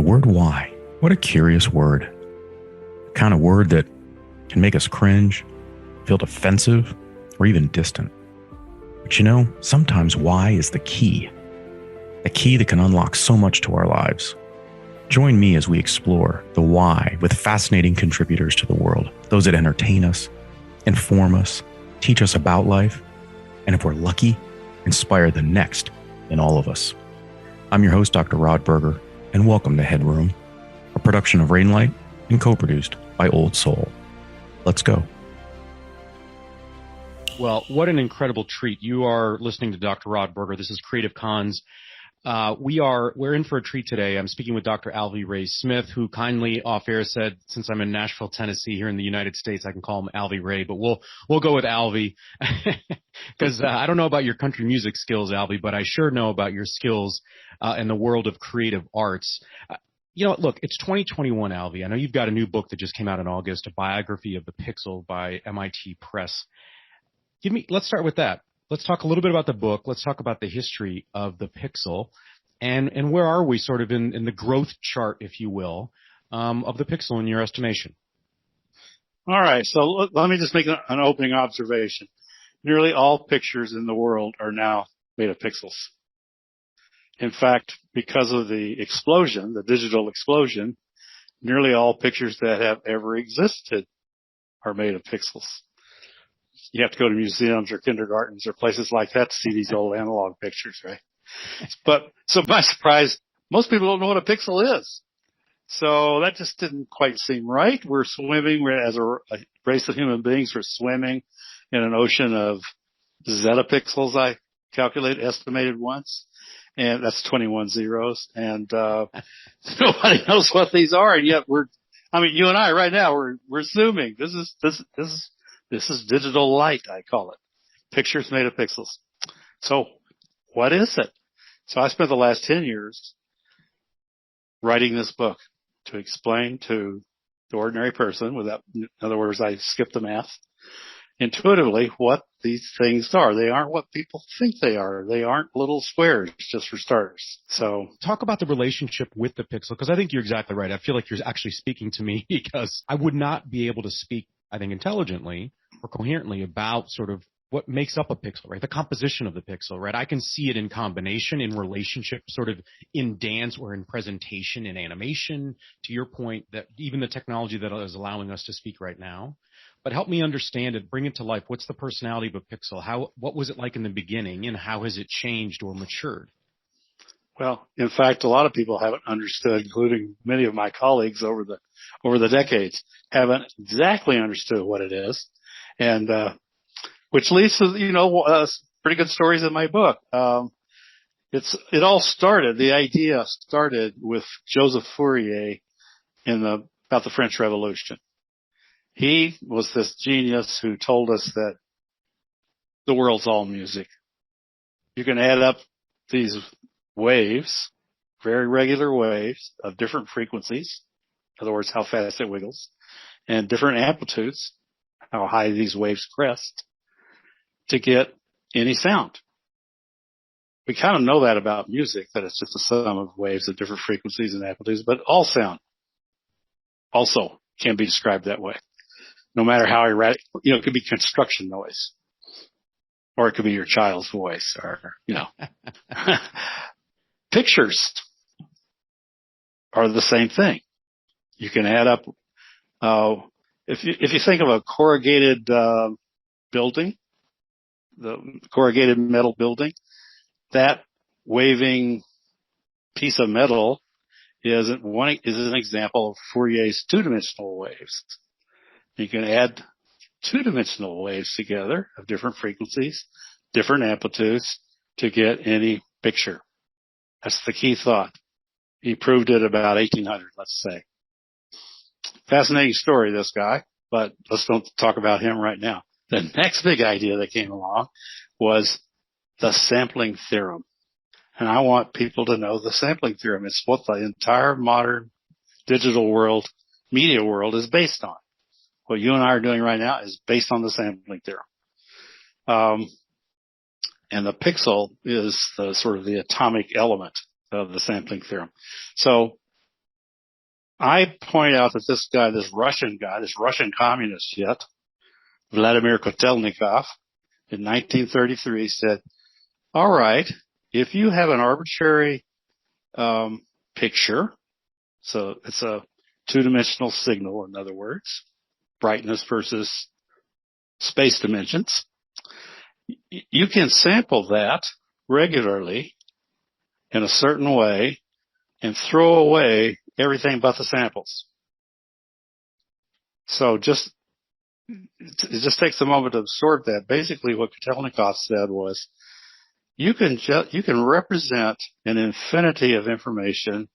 word why. What a curious word. The kind of word that can make us cringe, feel defensive, or even distant. But you know, sometimes why is the key. The key that can unlock so much to our lives. Join me as we explore the why with fascinating contributors to the world. Those that entertain us, inform us, teach us about life, and if we're lucky, inspire the next in all of us. I'm your host, Dr. Rod Berger, and welcome to HeadRoom, a production of Rainlight and co-produced by Old Soul. Let's go. Well, what an incredible treat. You are listening to Dr. Rod Berger. This is Creative Cons. We're in for a treat today. I'm speaking with Dr. Alvy Ray Smith, who kindly off air said, since I'm in Nashville, Tennessee, here in the United States, I can call him Alvy Ray, but we'll go with Alvy because I don't know about your country music skills, Alvy, but I sure know about your skills in the world of creative arts. Look, it's 2021, Alvy. I know you've got a new book that just came out in August, a biography of the Pixel by MIT Press. Let's start with that. Let's talk a little bit about the book. Let's talk about the history of the Pixel and where are we sort of in the growth chart, if you will, of the Pixel in your estimation? All right. So let me just make an opening observation. Nearly all pictures in the world are now made of pixels. In fact, because of the explosion, the digital explosion, nearly all pictures that have ever existed are made of pixels. You have to go to museums or kindergartens or places like that to see these old analog pictures, right? But so my surprise, most people don't know what a pixel is. So that just didn't quite seem right. We're as a race of human beings, we're swimming in an ocean of zettapixels, I estimated once. And that's 21 zeros. And nobody knows what these are. And yet you and I right now, we're zooming. This is digital light, I call it. Pictures made of pixels. So what is it? So I spent the last 10 years writing this book to explain to the ordinary person, in other words, I skipped the math, intuitively what these things are. They aren't what people think they are. They aren't little squares, just for starters. So talk about the relationship with the Pixel, because I think you're exactly right. I feel like you're actually speaking to me because I would not be able to speak, I think, intelligently or coherently about sort of what makes up a pixel, right? The composition of the pixel, right? I can see it in combination, in relationship, sort of in dance or in presentation, in animation, to your point, that even the technology that is allowing us to speak right now. But help me understand it, bring it to life. What's the personality of a pixel? What was it like in the beginning, and how has it changed or matured? Well, in fact, a lot of people haven't understood, including many of my colleagues over the decades, haven't exactly understood what it is. And, which leads to, pretty good stories in my book. The idea started with Joseph Fourier about the French Revolution. He was this genius who told us that the world's all music. You can add up these waves, very regular waves of different frequencies, in other words, how fast it wiggles, and different amplitudes, how high these waves crest, to get any sound. We kind of know that about music, that it's just a sum of waves of different frequencies and amplitudes, but all sound also can be described that way. No matter how erratic, it could be construction noise, or it could be your child's voice, or, Pictures are the same thing. You can add up, if you think of a corrugated, building, the corrugated metal building, that waving piece of metal is an example of Fourier's two-dimensional waves. You can add two-dimensional waves together of different frequencies, different amplitudes to get any picture. That's the key thought. He proved it about 1800, let's say. Fascinating story, this guy, but let's don't talk about him right now. The next big idea that came along was the sampling theorem. And I want people to know the sampling theorem. It's what the entire modern digital world, media world is based on. What you and I are doing right now is based on the sampling theorem. And the pixel is the sort of the atomic element of the sampling theorem. So I point out that this guy, this Russian communist yet, Vladimir Kotelnikov, in 1933 said, all right, if you have an arbitrary picture, so it's a two-dimensional signal, in other words, brightness versus space dimensions, you can sample that regularly in a certain way and throw away everything but the samples. So it just takes a moment to absorb that. Basically what Kotelnikov said was, you can represent an infinity of information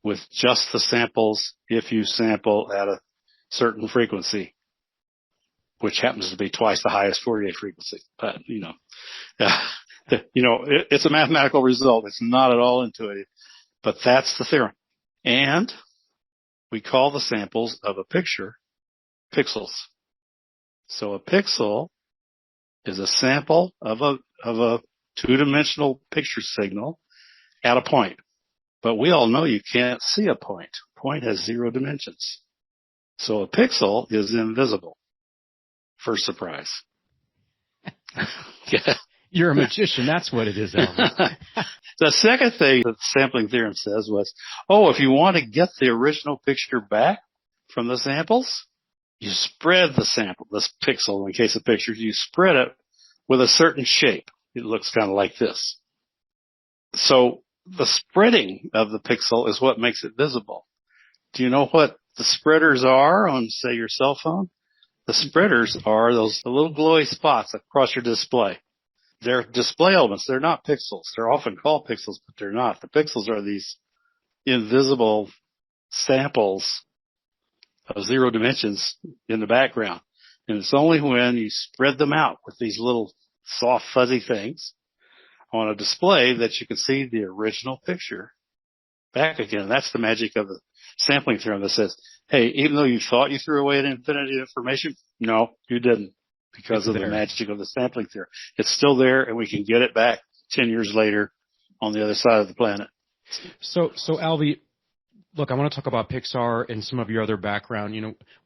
with just the samples if you sample at a certain frequency, which happens to be twice the highest Fourier frequency. But, it's a mathematical result. It's not at all intuitive, but that's the theorem. And we call the samples of a picture pixels. So a pixel is a sample of a two-dimensional picture signal at a point. But we all know you can't see a point. Point has 0 dimensions. So a pixel is invisible. First surprise. Yeah. You're a magician. That's what it is, Alvy. The second thing that the sampling theorem says was, if you want to get the original picture back from the samples, you spread the sample, this pixel, in the case of pictures, you spread it with a certain shape. It looks kind of like this. So the spreading of the pixel is what makes it visible. Do you know what the spreaders are on, say, your cell phone? The spreaders are the little glowy spots across your display. They're display elements. They're not pixels. They're often called pixels, but they're not. The pixels are these invisible samples of 0 dimensions in the background. And it's only when you spread them out with these little soft, fuzzy things on a display that you can see the original picture back again. That's the magic of the sampling theorem that says, hey, even though you thought you threw away an infinity of information, no, you didn't, because of the magic of the sampling theorem. It's still there, and we can get it back 10 years later on the other side of the planet. So Alvy, look, I want to talk about Pixar and some of your other background.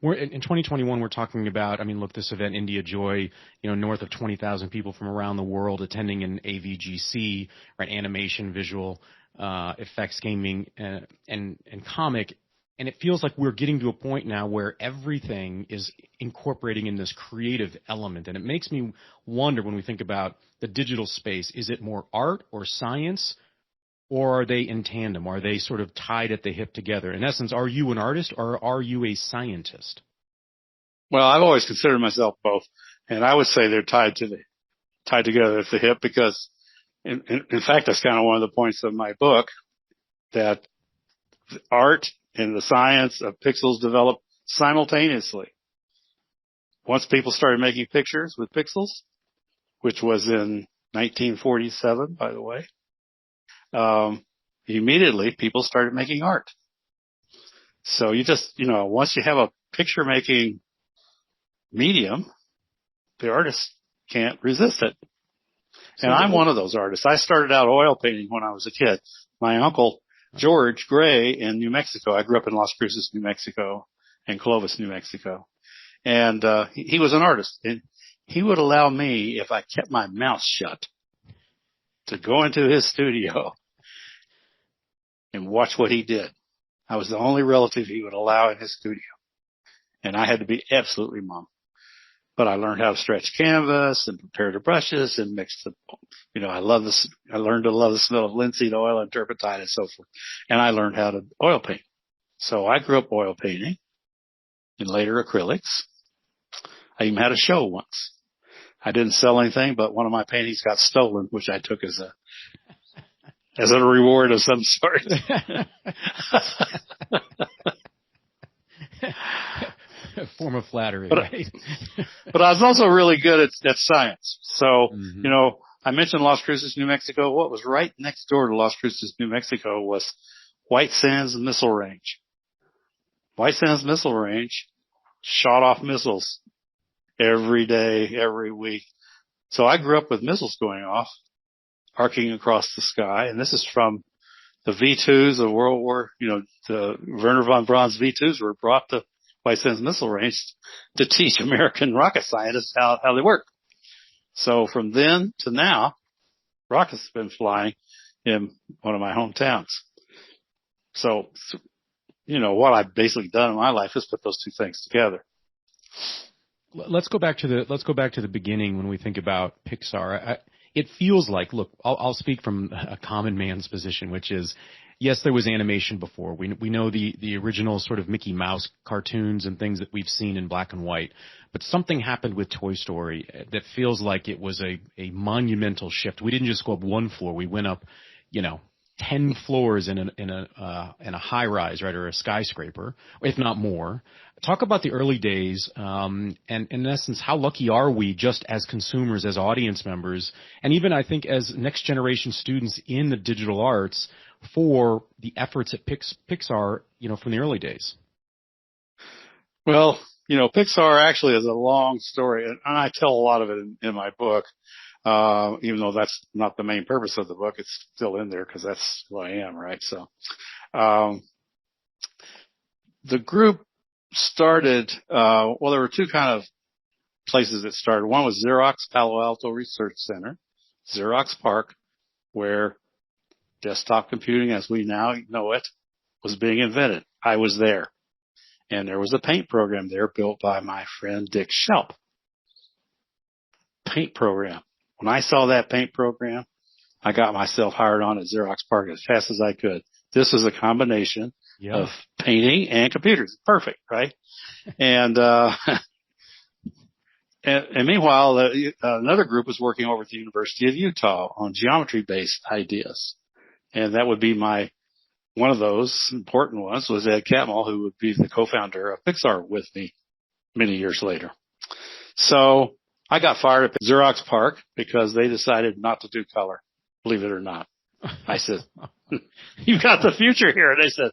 We're in 2021. We're talking about, this event, India Joy, north of 20,000 people from around the world attending an AVGC, right? Animation, visual effects, gaming, and comic. And it feels like we're getting to a point now where everything is incorporating in this creative element. And it makes me wonder, when we think about the digital space, is it more art or science? Or are they in tandem? Are they sort of tied at the hip together? In essence, are you an artist or are you a scientist? Well, I've always considered myself both, and I would say they're tied together at the hip, because, in fact, that's kind of one of the points of my book, that art and the science of pixels developed simultaneously. Once people started making pictures with pixels, which was in 1947, by the way, immediately people started making art. So you just, once you have a picture making medium, the artist can't resist it. And I'm one of those artists. I started out oil painting when I was a kid. My uncle, George Gray, in New Mexico, I grew up in Las Cruces, New Mexico, and Clovis, New Mexico. And he was an artist. And he would allow me, if I kept my mouth shut, to go into his studio and watch what he did. I was the only relative he would allow in his studio. And I had to be absolutely mum. But I learned how to stretch canvas and prepare the brushes and mix the, I learned to love the smell of linseed oil and turpentine and so forth. And I learned how to oil paint. So I grew up oil painting and later acrylics. I even had a show once. I didn't sell anything, but one of my paintings got stolen, which I took as a reward of some sort. A form of flattery, right? But I was also really good at science. So, I mentioned Las Cruces, New Mexico. What was right next door to Las Cruces, New Mexico was White Sands Missile Range. White Sands Missile Range shot off missiles every day, every week. So I grew up with missiles going off, arcing across the sky. And this is from the V2s of World War, the Werner von Braun's V2s were brought to White Sands Missile Range to teach American rocket scientists how they work. So from then to now, rockets have been flying in one of my hometowns. So, what I've basically done in my life is put those two things together. Let's go back to the beginning when we think about Pixar. It feels like, look, I'll speak from a common man's position, which is, yes, there was animation before. We know the original sort of Mickey Mouse cartoons and things that we've seen in black and white, but something happened with Toy Story that feels like it was a monumental shift. We didn't just go up one floor; we went up, 10 floors in a high rise, right, or a skyscraper, if not more. Talk about the early days, and in essence, how lucky are we just as consumers, as audience members, and even I think as next generation students in the digital arts for the efforts at Pixar, from the early days. Well, Pixar actually is a long story, and I tell a lot of it in my book. Even though that's not the main purpose of the book, it's still in there because that's who I am, right? So, the group started, there were two kind of places it started. One was Xerox Palo Alto Research Center, Xerox PARC, where desktop computing as we now know it was being invented. I was there. And there was a paint program there built by my friend Dick Shelp. Paint program. When I saw that paint program, I got myself hired on at Xerox PARC as fast as I could. This was a combination of painting and computers. Perfect, right? And meanwhile, another group was working over at the University of Utah on geometry-based ideas. And that would be one of those important ones was Ed Catmull, who would be the co-founder of Pixar with me many years later. So I got fired at Xerox PARC because they decided not to do color, believe it or not. I said, you've got the future here. And they said,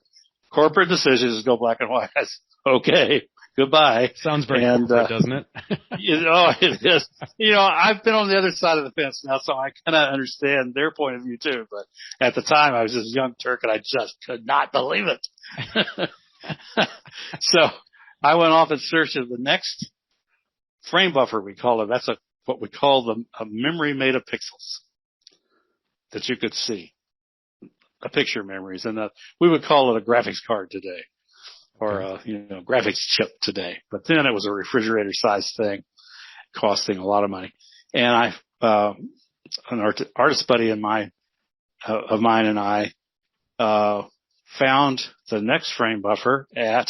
corporate decisions go black and white. I said, okay, goodbye. Sounds very corporate, doesn't it? It is. I've been on the other side of the fence now, so I kind of understand their point of view too. But at the time, I was just a young Turk and I just could not believe it. So I went off in search of the next frame buffer, we call it. That's what we call a memory made of pixels that you could see, a picture memories, and we would call it a graphics card today, or a graphics chip today. But then it was a refrigerator sized thing, costing a lot of money. And an artist buddy of mine and I found the next frame buffer at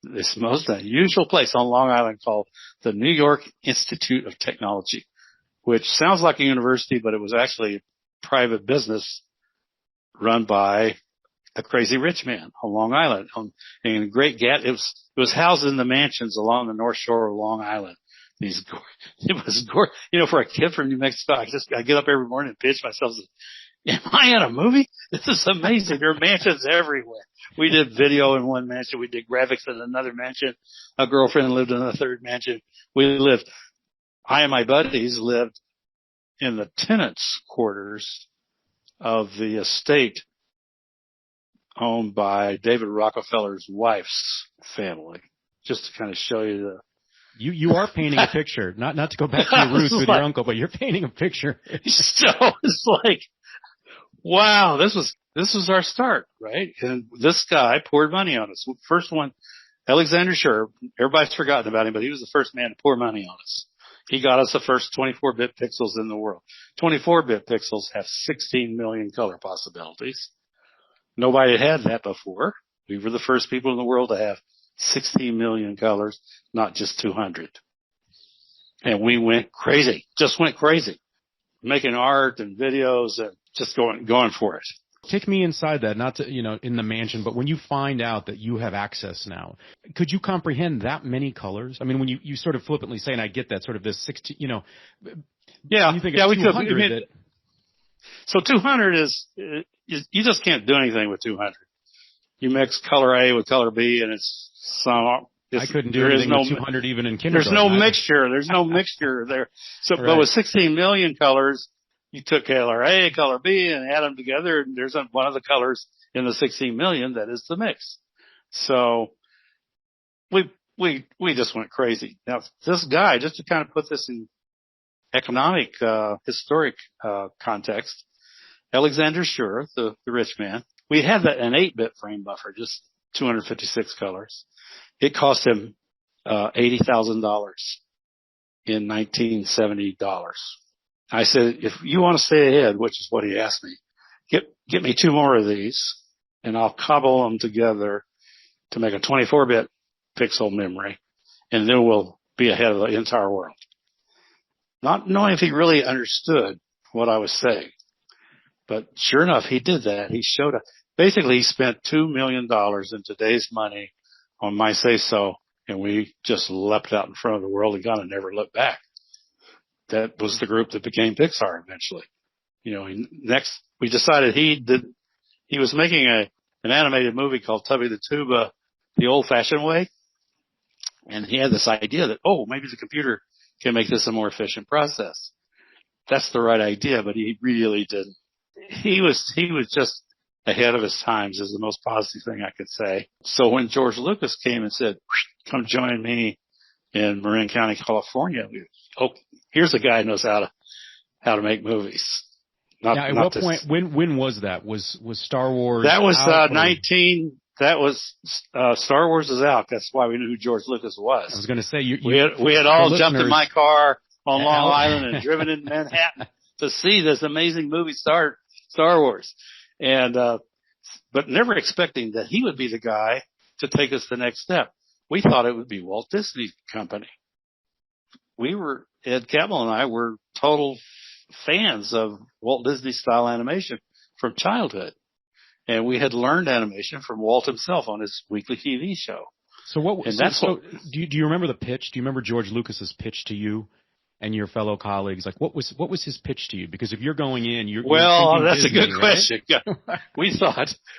this most unusual place on Long Island called the New York Institute of Technology, which sounds like a university, but it was actually a private business run by a crazy rich man on Long Island. In Great Gat, it was housed in the mansions along the North Shore of Long Island. It was gorgeous. For a kid from New Mexico, I get up every morning and pinch myself. Am I in a movie? This is amazing. There are mansions everywhere. We did video in one mansion. We did graphics in another mansion. A girlfriend lived in a third mansion. I and my buddies lived in the tenants' quarters of the estate owned by David Rockefeller's wife's family. Just to kind of show you You are painting a picture. Not to go back to your roots with your uncle, but you're painting a picture. So it's like, wow, this was our start, right? And this guy poured money on us. First one, Alexander Scher, everybody's forgotten about him, but he was the first man to pour money on us. He got us the first 24-bit pixels in the world. 24-bit pixels have 16 million color possibilities. Nobody had that before. We were the first people in the world to have 16 million colors, not just 200. And we went crazy, making art and videos and just going for it. Take me inside that, not to, in the mansion, but when you find out that you have access now, could you comprehend that many colors? I mean, when you sort of flippantly say, and I get that sort of this 16, Yeah, you think we could. So 200 is, you just can't do anything with 200. You mix color A with color B and I couldn't do anything with 200 even in kindergarten. There's no mixture there. So, right. But with 16 million colors, you took color A, color B, and add them together, and there's one of the colors in the 16 million that is the mix. So we just went crazy. Now, this guy, just to kind of put this in economic, historic, context, Alexander Schur, the rich man, we had an 8-bit frame buffer, just 256 colors. It cost him, $80,000 in 1970 dollars. I said, if you want to stay ahead, which is what he asked me, get me 2 more of these and I'll cobble them together to make a 24-bit pixel memory, and then we'll be ahead of the entire world. Not knowing if he really understood what I was saying. But sure enough, he did that. He showed up. Basically, he spent $2 million in today's money on my say-so, and we just leapt out in front of the world and kind of never looked back. That was the group that became Pixar eventually. You know, next we decided he was making an animated movie called Tubby the Tuba the old-fashioned way, and he had this idea that, maybe the computer can make this a more efficient process. That's the right idea, but he really didn't. He was just ahead of his times, is the most positive thing I could say. So when George Lucas came and said, come join me in Marin County, California, here's a guy who knows how to make movies. At what point, when was that? Was Star Wars That was out, Star Wars is out. That's why we knew who George Lucas was. I was going to say, we had all jumped in my car on Long Island and driven into Manhattan to see this amazing movie, Star Wars. And, but never expecting that he would be the guy to take us the next step. We thought it would be Walt Disney Company. Ed Catmull and I were total fans of Walt Disney style animation from childhood. And we had learned animation from Walt himself on his weekly TV show. So do you remember the pitch? Do you remember George Lucas's pitch to you and your fellow colleagues? Like, what was his pitch to you? Because if you're going in, you're that's Disney, a good right? question.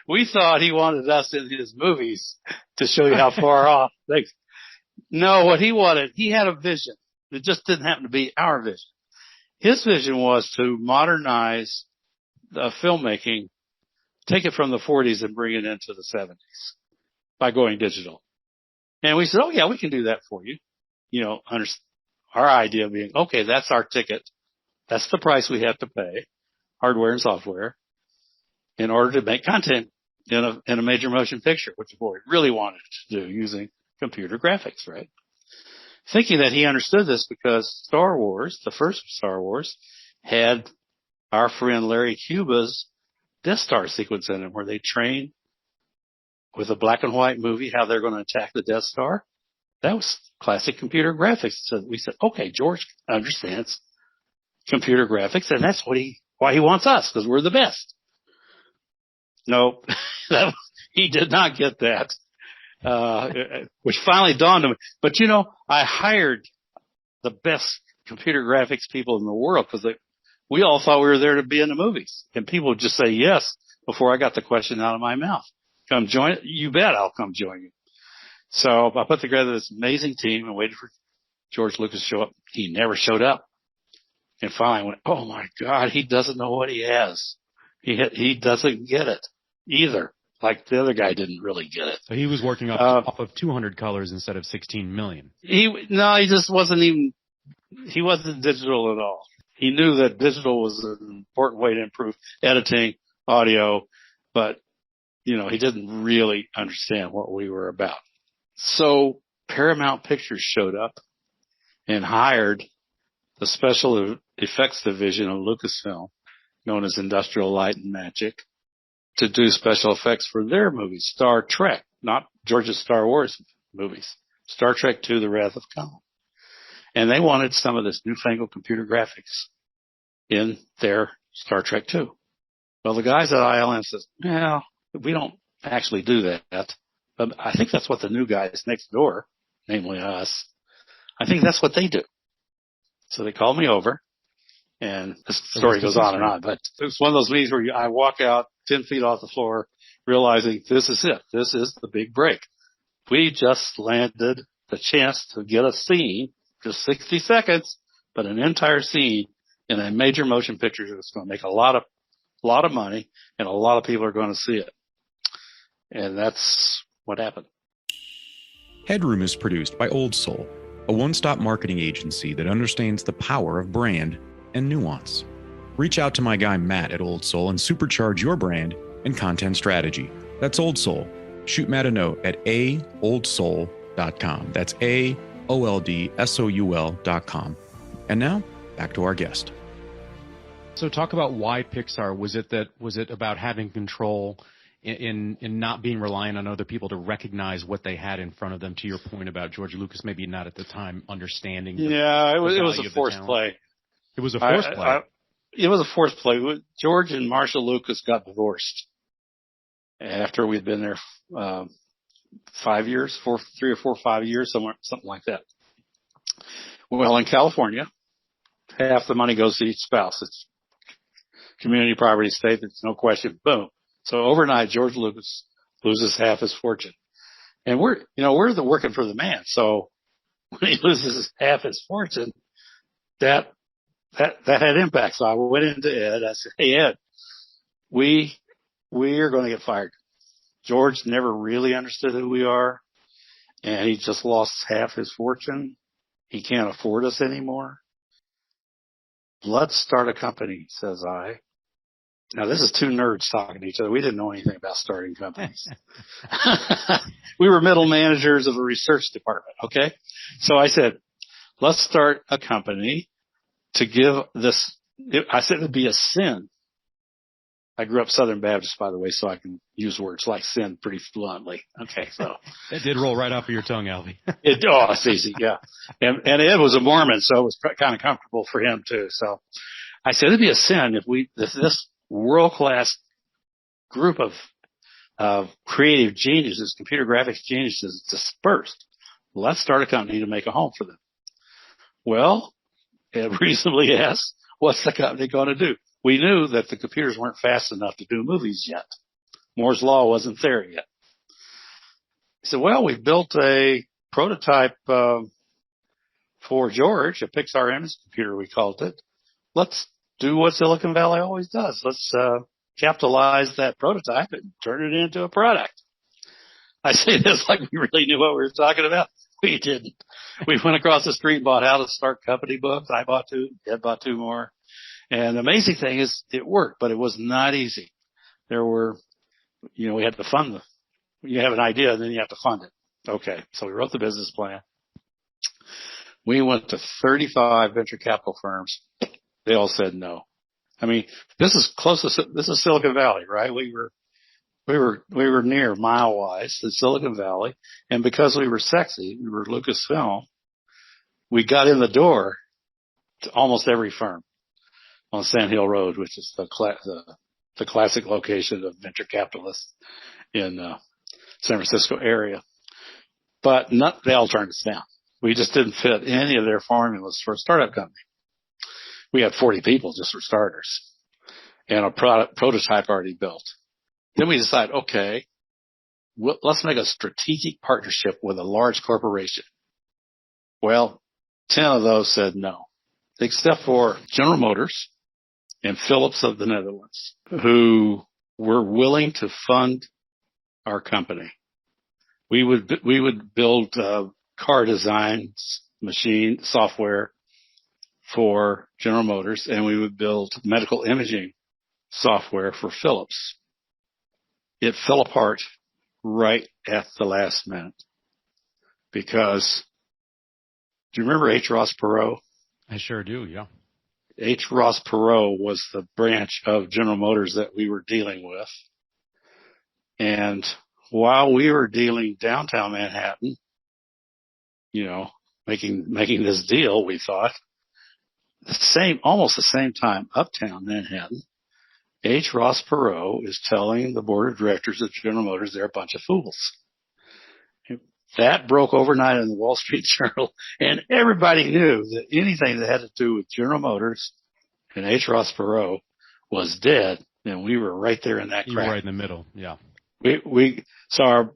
We thought he wanted us in his movies to show you how far off. No, what he wanted, he had a vision. It just didn't happen to be our vision. His vision was to modernize the filmmaking, take it from the 40s and bring it into the 70s by going digital. And we said, we can do that for you. You know, our idea being, that's our ticket. That's the price we have to pay, hardware and software, in order to make content in a major motion picture, which is what we really wanted to do using computer graphics, right? Thinking that he understood this because Star Wars, the first Star Wars, had our friend Larry Cuba's Death Star sequence in it, where they train with a black and white movie how they're going to attack the Death Star. That was classic computer graphics. So we said, George understands computer graphics, and that's why he wants us, because we're the best. No, he did not get that. Which finally dawned on me. But I hired the best computer graphics people in the world because we all thought we were there to be in the movies, and people would just say yes before I got the question out of my mouth. Come join it? You bet I'll come join you. So I put together this amazing team and waited for George Lucas to show up. He never showed up. And finally I went, oh my God, he doesn't know what he has. He doesn't get it either. Like the other guy didn't really get it. So he was working off of 200 colors instead of 16 million. He just wasn't he wasn't digital at all. He knew that digital was an important way to improve editing, audio, but, he didn't really understand what we were about. So Paramount Pictures showed up and hired the special effects division of Lucasfilm, known as Industrial Light and Magic, to do special effects for their movies, Star Trek, not George's Star Wars movies, Star Trek II, The Wrath of Khan. And they wanted some of this newfangled computer graphics in their Star Trek II. Well, the guys at ILM says, we don't actually do that. But I think that's what the new guys next door, namely us, I think that's what they do. So they called me over, and this story goes on and on. But it's one of those meetings where I walk out 10 feet off the floor realizing this is it. This is the big break. We just landed the chance to get a scene, just 60 seconds, but an entire scene in a major motion picture that's going to make a lot of money, and a lot of people are going to see it. And that's what happened. HeadRoom is produced by Old Soul, a one-stop marketing agency that understands the power of brand and nuance. Reach out to my guy Matt at Old Soul and supercharge your brand and content strategy. That's Old Soul. Shoot Matt a note at aoldsoul.com. That's AOLDSOUL.com. And now, back to our guest. So talk about why Pixar. Was it about having control in not being reliant on other people to recognize what they had in front of them, to your point about George Lucas maybe not at the time understanding it was a forced play. It was a forced play. It was a forced play. George and Marcia Lucas got divorced after we'd been there 5 years, 3 or 4, 5 years, something like that. Well, in California, half the money goes to each spouse. It's community property estate. There's no question. Boom. So overnight, George Lucas loses half his fortune. And we're working for the man. So when he loses half his fortune, that had impact. So I went into Ed. I said, "Hey, Ed, we are going to get fired. George never really understood who we are, and he just lost half his fortune. He can't afford us anymore. Let's start a company," says I. Now, this is two nerds talking to each other. We didn't know anything about starting companies. We were middle managers of a research department, okay? So I said, let's start a company to give this. I said it would be a sin. I grew up Southern Baptist, by the way, so I can use words like sin pretty bluntly. Okay, so. It did roll right off of your tongue, Alvy. It's easy, yeah. And Ed was a Mormon, so it was kind of comfortable for him, too. So I said it'd be a sin if this world-class group of creative geniuses, computer graphics geniuses, dispersed. Let's start a company to make a home for them. Well, Ed reasonably asked, what's the company going to do? We knew that the computers weren't fast enough to do movies yet. Moore's Law wasn't there yet. He said, well, we built a prototype for George, a Pixar image computer, we called it. Let's do what Silicon Valley always does. Let's capitalize that prototype and turn it into a product. I say this like we really knew what we were talking about. We didn't. We went across the street and bought How to Start Company books. I bought 2. Ed bought 2 more. And the amazing thing is it worked, but it was not easy. There were, we had to fund them. You have an idea, and then you have to fund it. Okay, so we wrote the business plan. We went to 35 venture capital firms. They all said no. I mean, this is Silicon Valley, right? We were near mile-wise to Silicon Valley, and because we were sexy, we were Lucasfilm, we got in the door to almost every firm on Sand Hill Road, which is the classic location of venture capitalists in San Francisco area. But they all turned us down. We just didn't fit any of their formulas for a startup company. We had 40 people just for starters and a prototype already built. Then we decided, okay, let's make a strategic partnership with a large corporation. Well, 10 of those said no, except for General Motors and Philips of the Netherlands, who were willing to fund our company. We would build car designs, machine software for General Motors, and we would build medical imaging software for Philips. It fell apart right at the last minute because, do you remember H. Ross Perot? I sure do, yeah. H. Ross Perot was the branch of General Motors that we were dealing with. And while we were dealing downtown Manhattan, making this deal, we thought, almost the same time, uptown Manhattan, H. Ross Perot is telling the board of directors of General Motors they're a bunch of fools. That broke overnight in the Wall Street Journal, and everybody knew that anything that had to do with General Motors and H. Ross Perot was dead, and we were right there in that crack. You were right in the middle, yeah. We saw our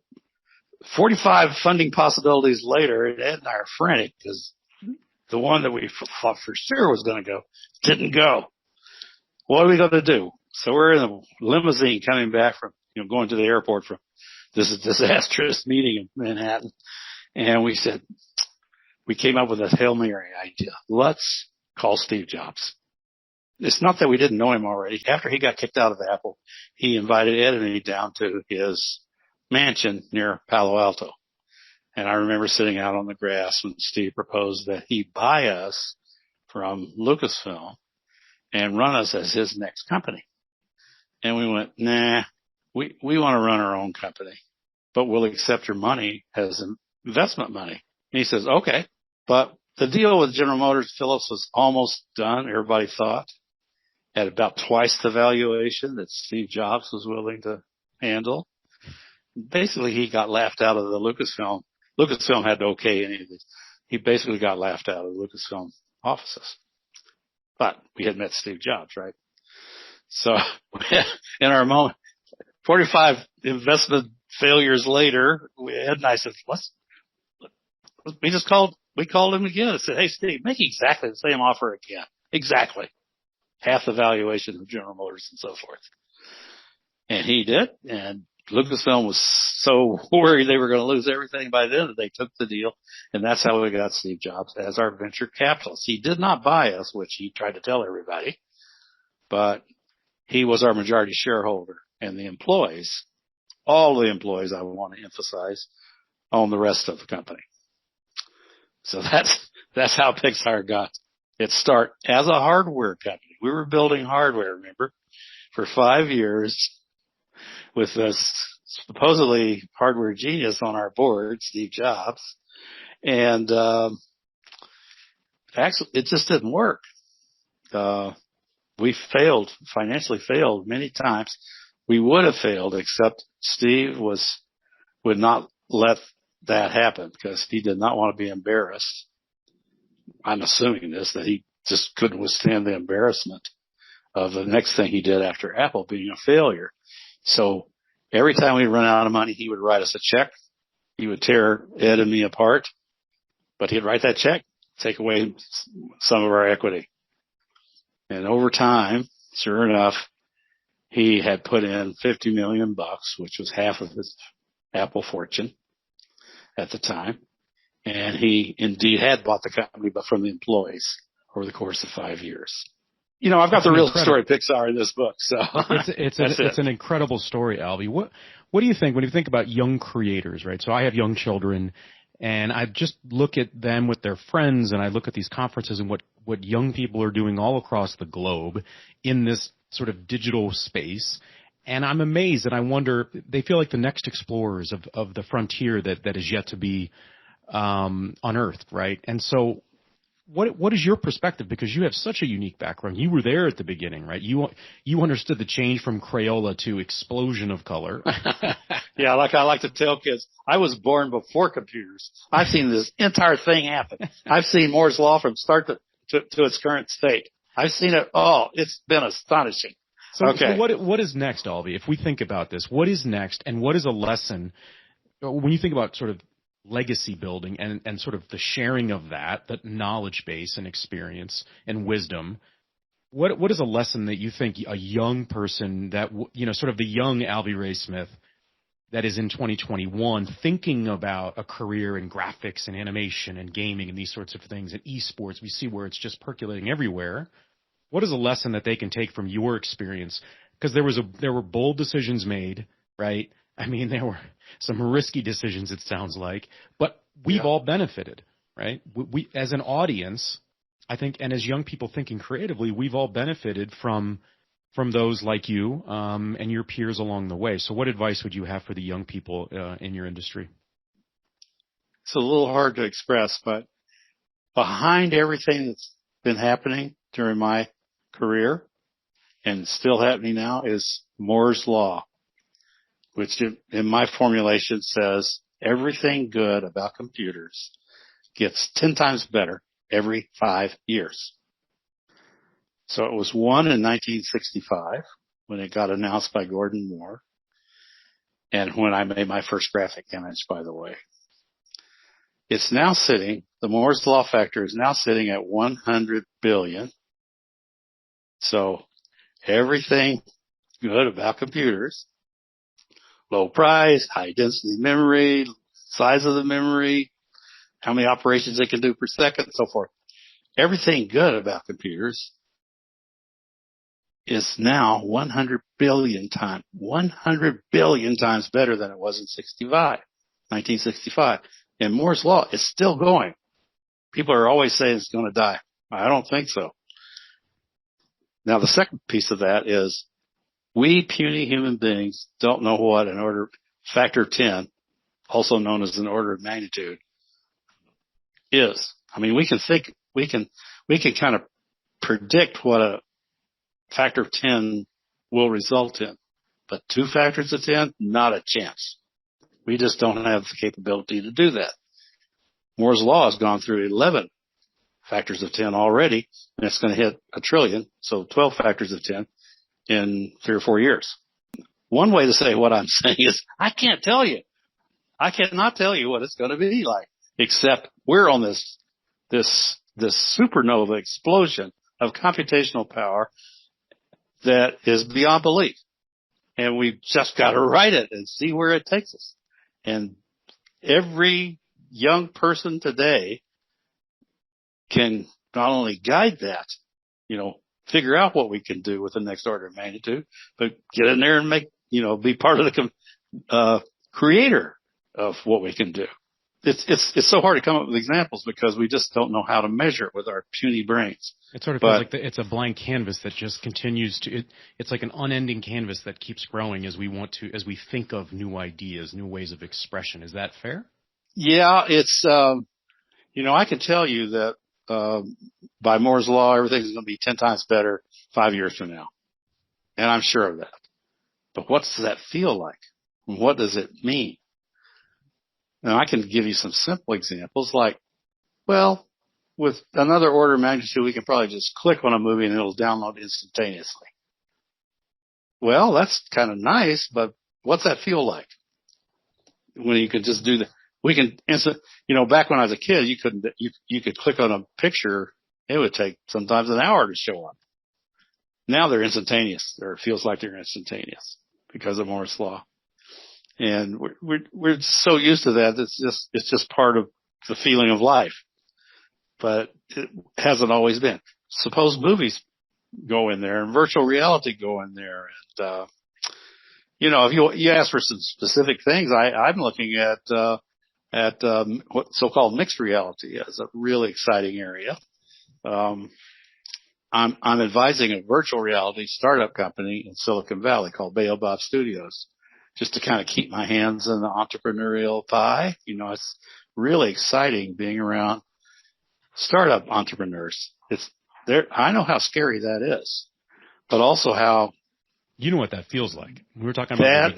45 funding possibilities later, Ed and I are frantic because the one that we thought for sure was going to go, didn't go. What are we going to do? So we're in a limousine coming back from, going to the airport from this disastrous meeting in Manhattan. And we came up with a Hail Mary idea. Let's call Steve Jobs. It's not that we didn't know him already. After he got kicked out of Apple, he invited Ed and me down to his mansion near Palo Alto. And I remember sitting out on the grass when Steve proposed that he buy us from Lucasfilm and run us as his next company. And we went, nah, we want to run our own company, but we'll accept your money as investment money. And he says, okay. But the deal with General Motors, Phillips was almost done, everybody thought, at about twice the valuation that Steve Jobs was willing to handle. Basically, he got laughed out of the Lucasfilm. Lucasfilm had to okay any of this. He basically got laughed out of the Lucasfilm offices. But we had met Steve Jobs, right? So in our moment, 45 investment failures later, Ed and I said, we called him again and said, hey, Steve, make exactly the same offer again. Exactly. Half the valuation of General Motors and so forth. And he did. And Lucasfilm was so worried they were going to lose everything by then that they took the deal. And that's how we got Steve Jobs as our venture capitalist. He did not buy us, which he tried to tell everybody, but he was our majority shareholder. And the employees, all the employees, I want to emphasize, own the rest of the company. So that's how Pixar got its start as a hardware company. We were building hardware, remember, for 5 years with this supposedly hardware genius on our board, Steve Jobs. And actually, it just didn't work. We financially failed many times. We would have failed, except Steve would not let that happen because he did not want to be embarrassed. I'm assuming that he just couldn't withstand the embarrassment of the next thing he did after Apple being a failure. So every time we run out of money, he would write us a check. He would tear Ed and me apart, but he'd write that check, take away some of our equity. And over time, sure enough, he had put in $50 million, which was half of his Apple fortune at the time. And he indeed had bought the company, but from the employees over the course of 5 years. I've got the real story of Pixar in this book. So it's an incredible story, Alvy. What do you think when you think about young creators, right? So I have young children, and I just look at them with their friends, and I look at these conferences and what young people are doing all across the globe in this sort of digital space. And I'm amazed, and I wonder, they feel like the next explorers of the frontier that is yet to be unearthed, right? And so what is your perspective? Because you have such a unique background. You were there at the beginning, right? You understood the change from Crayola to explosion of color. Yeah, like I like to tell kids, I was born before computers. I've seen this entire thing happen. I've seen Moore's Law from start to its current state. I've seen it all. It's been astonishing. So, okay. So what is next, Alvy? If we think about this, what is next, and what is a lesson when you think about sort of legacy building and sort of the sharing of that knowledge base and experience and wisdom? What is a lesson that you think a young person that, sort of the young Alvy Ray Smith that is in 2021 thinking about a career in graphics and animation and gaming and these sorts of things and esports, we see where it's just percolating everywhere. What is a lesson that they can take from your experience? Because there were bold decisions made, right? I mean, there were some risky decisions, it sounds like, but we've all benefited, right? We as an audience, I think, and as young people thinking creatively, we've all benefited from those like you and your peers along the way. So what advice would you have for the young people in your industry? It's a little hard to express, but behind everything that's been happening during my career and still happening now is Moore's Law, which in my formulation says everything good about computers gets 10 times better every 5 years. So it was one in 1965 when it got announced by Gordon Moore, and when I made my first graphic image, by the way. It's now sitting the Moore's law factor is now sitting at 100 billion. So everything good about computers, low price, high density memory, size of the memory, how many operations it can do per second, so forth. Everything good about computers is now 100 billion times better than it was in 1965. And Moore's law is still going. People are always saying it's going to die. I don't think so. Now, the second piece of that is we puny human beings don't know what an order factor of 10, also known as an order of magnitude, is. I mean, we can kind of predict what a factor of 10 will result in, but 2 factors of 10, not a chance. We just don't have the capability to do that. Moore's law has gone through 11 factors of 10 already, and it's going to hit 1 trillion, so 12 factors of 10 in 3 or 4 years. One way to say what I'm saying is I can't tell you. I cannot tell you what it's going to be like, except we're on this supernova explosion of computational power that is beyond belief. And we've just got to ride it and see where it takes us. And every young person today can not only guide that, figure out what we can do with the next order of magnitude, but get in there and be part of the creator of what we can do. It's so hard to come up with examples because we just don't know how to measure it with our puny brains. It sort of feels like it's a blank canvas that just continues it's like an unending canvas that keeps growing as we think of new ideas, new ways of expression. Is that fair? Yeah, it's, I can tell you that, by Moore's law, everything's going to be 10 times better 5 years from now. And I'm sure of that. But what does that feel like? What does it mean? Now, I can give you some simple examples like, well, with another order of magnitude, we can probably just click on a movie and it'll download instantaneously. Well, that's kind of nice, but what's that feel like? When you could just do that. We can back when I was a kid, you could click on a picture. It would take sometimes an hour to show up. Now they're instantaneous, or it feels like they're instantaneous because of Moore's law. And we're so used to that. It's just part of the feeling of life, but it hasn't always been. Suppose movies go in there and virtual reality go in there. And, if you ask for some specific things, I'm looking at what so-called mixed reality as a really exciting area. I'm advising a virtual reality startup company in Silicon Valley called Baobab Studios, just to kind of keep my hands in the entrepreneurial pie. It's really exciting being around startup entrepreneurs. I know how scary that is, but also how. You know what that feels like. We were talking about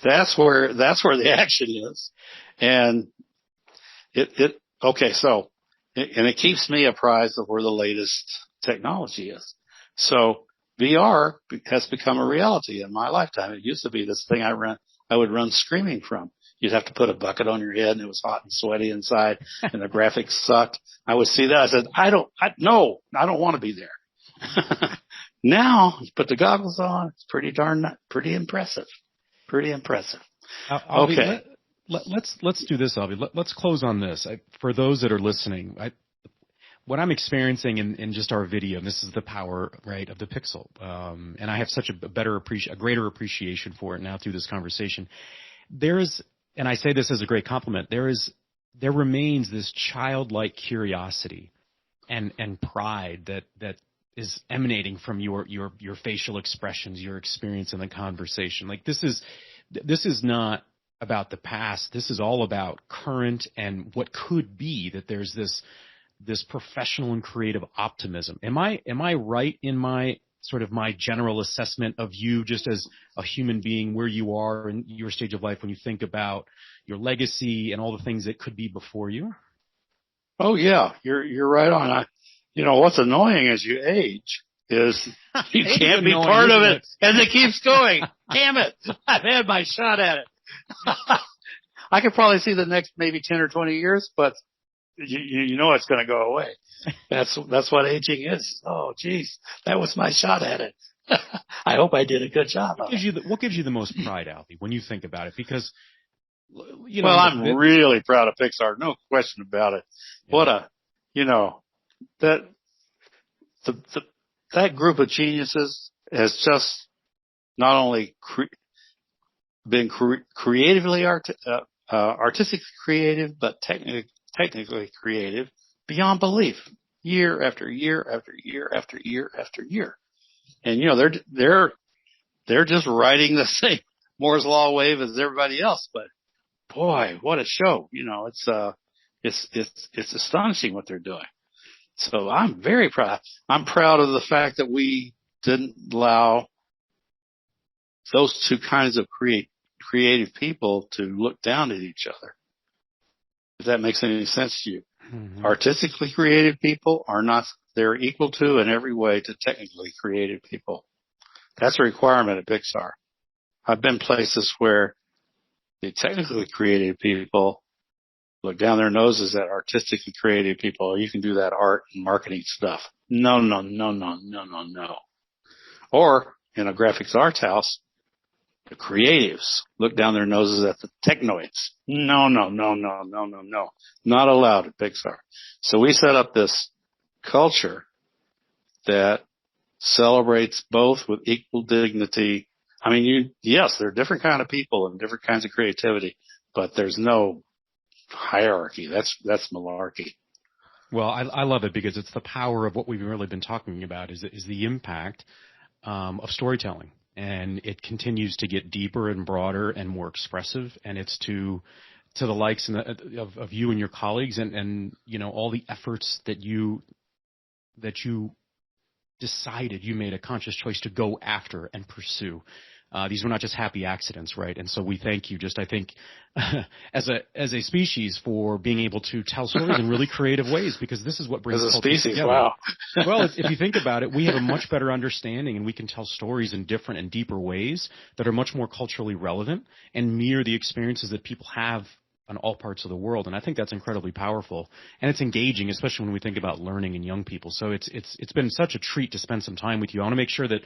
that's where the action is. And it keeps me apprised of where the latest technology is. So VR has become a reality in my lifetime. It used to be this thing I would run screaming from. You'd have to put a bucket on your head and it was hot and sweaty inside and the graphics sucked. I would see that. I said, I don't want to be there. Now you put the goggles on. It's pretty impressive. Pretty impressive. Okay. Let's do this, Alvy. Let's close on this. For those that are listening, what I'm experiencing in just our video, and this is the power, right, of the Pixel, and I have such a greater appreciation for it now through this conversation. And I say this as a great compliment, there remains this childlike curiosity and pride that is emanating from your facial expressions, your experience in the conversation. Like this is not about the past. This is all about current and what could be, that there's this professional and creative optimism. Am I right in my general assessment of you just as a human being, where you are in your stage of life when you think about your legacy and all the things that could be before you? Oh yeah, you're right on. What's annoying as you age is you can't be part of it, and it keeps going. Damn it! I've had my shot at it. I could probably see the next maybe 10 or 20 years, but you know it's going to go away. That's what aging is. Oh, geez, that was my shot at it. I hope I did a good job. What gives you the most pride, Alvy, when you think about it? Because well, I'm really proud of Pixar, no question about it. Yeah. What a, that group of geniuses has just not only been creatively artistically creative, but technically creative beyond belief, year after year after year after year after year. And they're just riding the same Moore's Law wave as everybody else. But boy, what a show! It's astonishing what they're doing. So I'm very proud. I'm proud of the fact that we didn't allow those two kinds of creative people to look down at each other. If that makes any sense to you. Mm-hmm. Artistically creative people they're equal to in every way to technically creative people. That's a requirement at Pixar. I've been places where the technically creative people look down their noses at artistically creative people. You can do that art and marketing stuff. No. Or in a graphics arts house, the creatives look down their noses at the technoids. No. Not allowed at Pixar. So we set up this culture that celebrates both with equal dignity. I mean, yes, there are different kind of people and different kinds of creativity, but there's no hierarchy. That's malarkey. Well, I love it because it's the power of what we've really been talking about is the impact of storytelling. And it continues to get deeper and broader and more expressive. And it's to the likes of you and your colleagues and all the efforts that you decided, you made a conscious choice to go after and pursue. These were not just happy accidents, right? And so we thank you I think, as a species for being able to tell stories in really creative ways, because this is what brings culture together. Wow. Well, if you think about it, we have a much better understanding and we can tell stories in different and deeper ways that are much more culturally relevant and mirror the experiences that people have on all parts of the world. And I think that's incredibly powerful. And it's engaging, especially when we think about learning in young people. So it's been such a treat to spend some time with you. I want to make sure that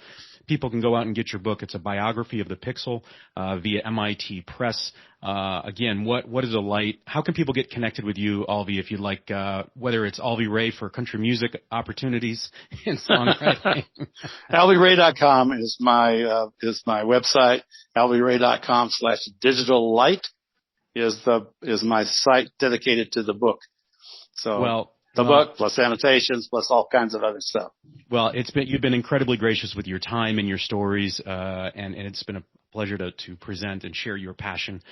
people can go out and get your book. It's a biography of the Pixel via MIT Press. Again, what is a light? How can people get connected with you, Alvy, if you'd like, whether it's Alvy Ray for country music opportunities and songwriting? AlvyRay.com is my website. AlvyRay.com/digital-light is my site dedicated to the book. So book plus annotations plus all kinds of other stuff. Well, you've been incredibly gracious with your time and your stories, and it's been a pleasure to present and share your passion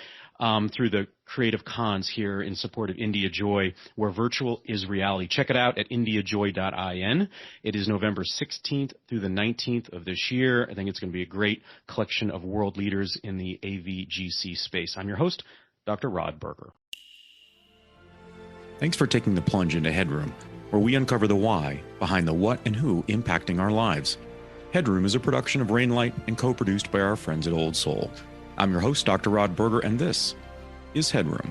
through the Creative Cons here in support of India Joy, where virtual is reality. Check it out at indiajoy.in. It is November 16th through the 19th of this year. I think it's going to be a great collection of world leaders in the AVGC space. I'm your host, Dr. Rod Berger. Thanks for taking the plunge into HeadRoom, where we uncover the why behind the what and who impacting our lives. HeadRoom is a production of Rainlight and co-produced by our friends at Old Soul. I'm your host, Dr. Rod Berger, and this is HeadRoom.